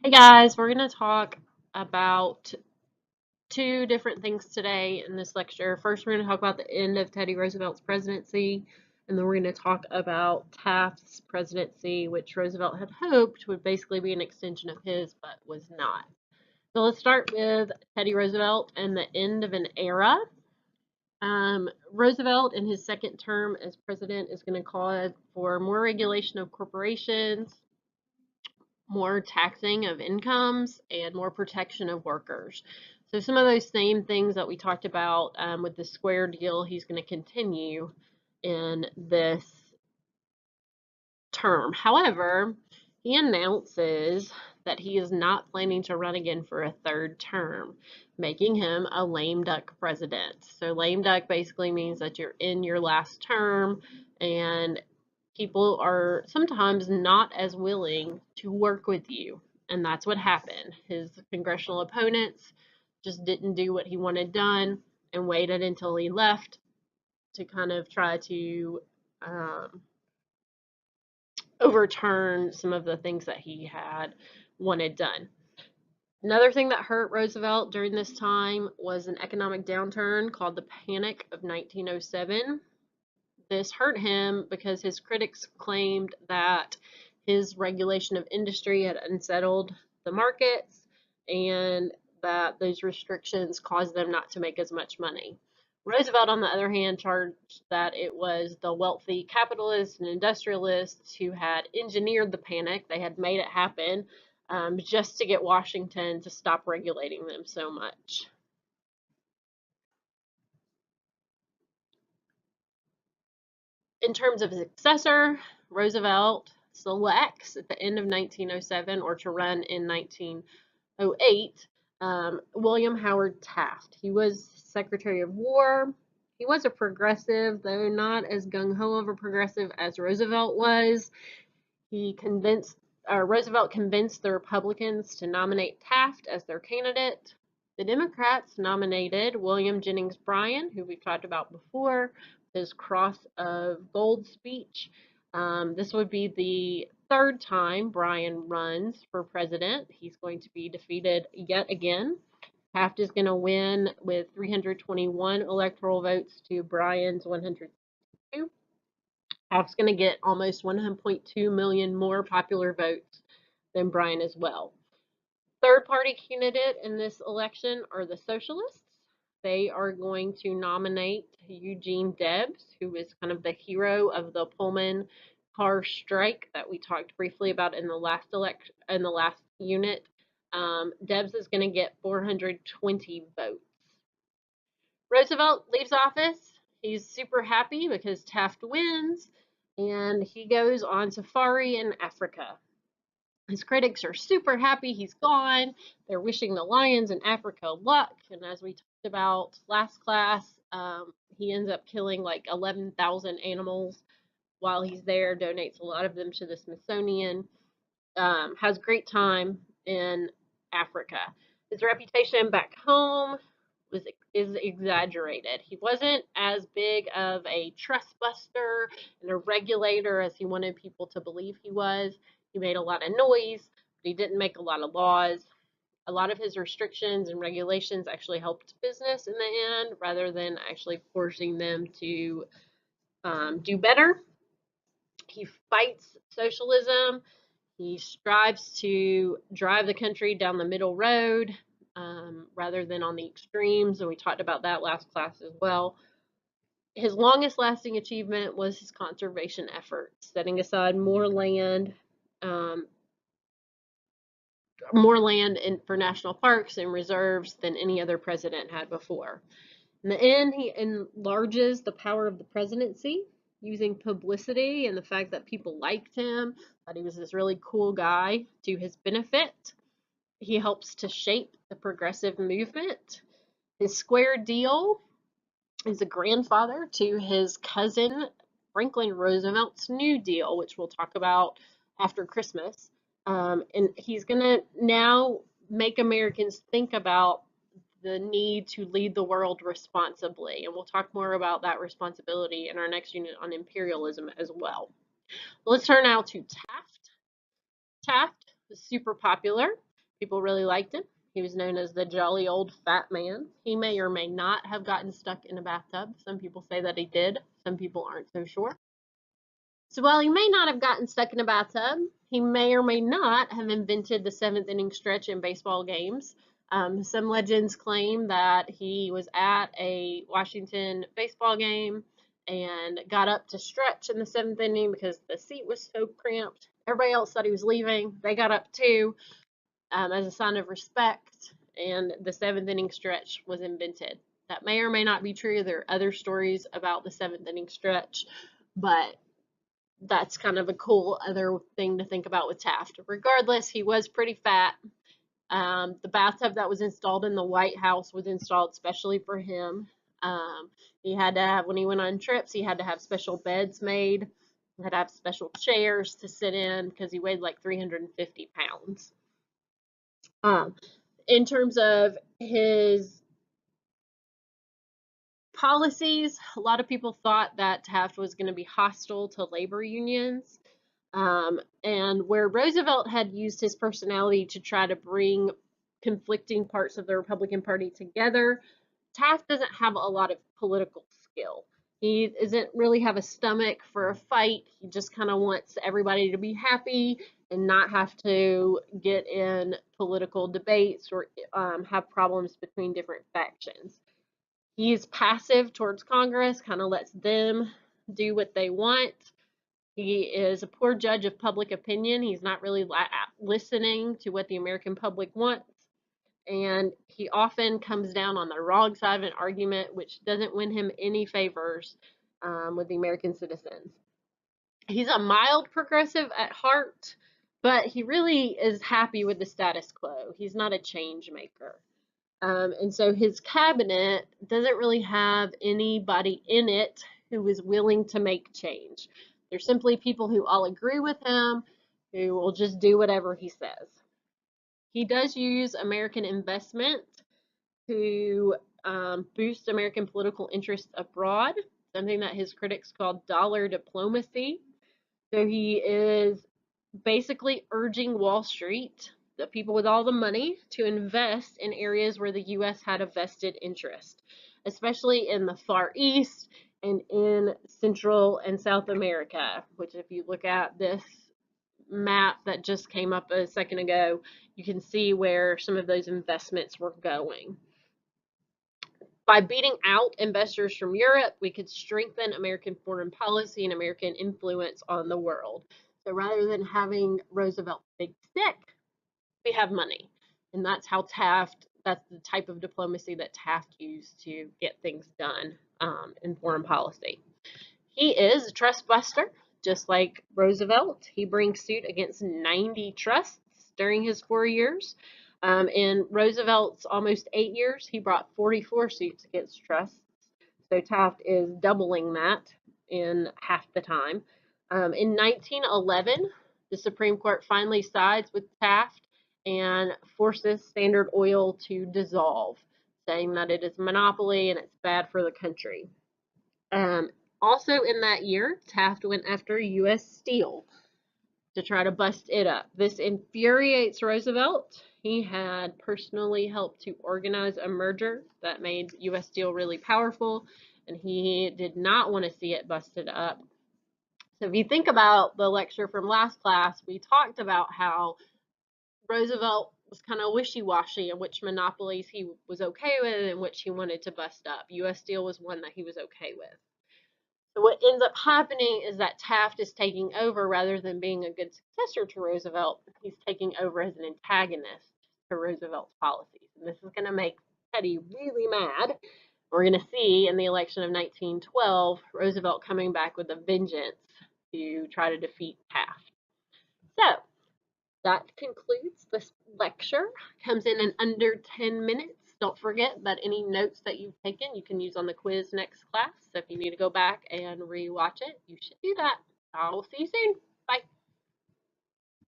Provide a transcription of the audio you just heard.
Hey guys, we're going to talk about two different things today in this lecture. First, we're going to talk about the end of Teddy Roosevelt's presidency, and then we're going to talk about Taft's presidency, which Roosevelt had hoped would basically be an extension of his, but was not. So let's start with Teddy Roosevelt and the end of an era. Roosevelt, in his second term as president, is going to call for more regulation of corporations, more taxing of incomes, and more protection of workers. So some of those same things that we talked about with the square deal, he's going to continue in this term. However, he announces that he is not planning to run again for a third term, making him a lame duck president. So lame duck basically means that you're in your last term and people are sometimes not as willing to work with you. And that's what happened. His congressional opponents just didn't do what he wanted done and waited until he left to kind of try to overturn some of the things that he had wanted done. Another thing that hurt Roosevelt during this time was an economic downturn called the Panic of 1907. This hurt him because his critics claimed that his regulation of industry had unsettled the markets and that those restrictions caused them not to make as much money. Roosevelt, on the other hand, charged that it was the wealthy capitalists and industrialists who had engineered the panic. They had made it happen just to get Washington to stop regulating them so much. In terms of successor, Roosevelt selects at the end of 1907 or to run in 1908 William Howard Taft. He was Secretary of War. He was a progressive, though not as gung-ho of a progressive as Roosevelt was. Roosevelt convinced the Republicans to nominate Taft as their candidate. The Democrats nominated William Jennings Bryan, who we've talked about before, his Cross of Gold speech. This would be the third time Bryan runs for president. He's going to be defeated yet again. Taft is going to win with 321 electoral votes to Bryan's 102. Taft's going to get almost 1.2 million more popular votes than Bryan as well. Third party candidate in this election are the Socialists. They are going to nominate Eugene Debs, who is kind of the hero of the Pullman car strike that we talked briefly about in the last unit. Debs is going to get 420 votes. Roosevelt leaves office. He's super happy because Taft wins, and he goes on safari in Africa. His critics are super happy he's gone. They're wishing the lions in Africa luck. And as we talked about last class, he ends up killing like 11,000 animals while he's there, donates a lot of them to the Smithsonian, has a great time in Africa. His reputation back home is exaggerated. He wasn't as big of a trust buster and a regulator as he wanted people to believe he was. He made a lot of noise, but he didn't make a lot of laws. A lot of his restrictions and regulations actually helped business in the end rather than actually forcing them to do better. He fights socialism. He strives to drive the country down the middle road rather than on the extremes, and we talked about that last class as well. His longest lasting achievement was his conservation efforts, setting aside more land for national parks and reserves than any other president had before. In the end, he enlarges the power of the presidency using publicity and the fact that people liked him, that he was this really cool guy, to his benefit. He helps to shape the progressive movement. His square deal is a grandfather to his cousin Franklin Roosevelt's New Deal, which we'll talk about after Christmas. And he's going to now make Americans think about the need to lead the world responsibly. And we'll talk more about that responsibility in our next unit on imperialism as well. Let's turn now to Taft. Taft was super popular. People really liked him. He was known as the jolly old fat man. He may or may not have gotten stuck in a bathtub. Some people say that he did. Some people aren't so sure. So while he may not have gotten stuck in a bathtub, he may or may not have invented the seventh inning stretch in baseball games. Some legends claim that he was at a Washington baseball game and got up to stretch in the seventh inning because the seat was so cramped. Everybody else thought he was leaving. They got up too, as a sign of respect, and the seventh inning stretch was invented. That may or may not be true. There are other stories about the seventh inning stretch, but that's kind of a cool other thing to think about with Taft. Regardless, he was pretty fat. The bathtub that was installed in the White House was installed specially for him. He had to have, when he went on trips, he had to have special beds made. He had to have special chairs to sit in because he weighed like 350 pounds. In terms of his policies, a lot of people thought that Taft was going to be hostile to labor unions. And where Roosevelt had used his personality to try to bring conflicting parts of the Republican Party together, Taft doesn't have a lot of political skill. He doesn't really have a stomach for a fight. He just kind of wants everybody to be happy and not have to get in political debates or have problems between different factions. He's passive towards Congress, kind of lets them do what they want. He is a poor judge of public opinion. He's not really listening to what the American public wants. And he often comes down on the wrong side of an argument, which doesn't win him any favors with the American citizens. He's a mild progressive at heart, but he really is happy with the status quo. He's not a change maker. And so his cabinet doesn't really have anybody in it who is willing to make change. They're simply people who all agree with him, who will just do whatever he says. He does use American investment to boost American political interests abroad, something that his critics call dollar diplomacy. So he is basically urging Wall Street, the people with all the money, to invest in areas where the U.S. had a vested interest, especially in the Far East and in Central and South America, which if you look at this map that just came up a second ago, you can see where some of those investments were going. By beating out investors from Europe, we could strengthen American foreign policy and American influence on the world. So rather than having Roosevelt's big stick, we have money. And that's how that's the type of diplomacy that Taft used to get things done in foreign policy. He is a trust buster, just like Roosevelt. He brings suit against 90 trusts during his 4 years. In Roosevelt's almost 8 years, he brought 44 suits against trusts. So Taft is doubling that in half the time. In 1911, the Supreme Court finally sides with Taft and forces Standard Oil to dissolve, saying that it is a monopoly and it's bad for the country. Also in that year, Taft went after U.S. Steel to try to bust it up. This infuriates Roosevelt. He had personally helped to organize a merger that made U.S. Steel really powerful, and he did not want to see it busted up. So if you think about the lecture from last class, we talked about how Roosevelt was kind of wishy-washy in which monopolies he was okay with and which he wanted to bust up. U.S. Steel was one that he was okay with. So what ends up happening is that Taft is taking over rather than being a good successor to Roosevelt. He's taking over as an antagonist to Roosevelt's policies. And this is going to make Teddy really mad. We're going to see in the election of 1912, Roosevelt coming back with a vengeance to try to defeat Taft. So that concludes this lecture. Comes in under 10 minutes. Don't forget that any notes that you've taken you can use on the quiz next class. So if you need to go back and rewatch it, you should do that. I will see you soon. Bye.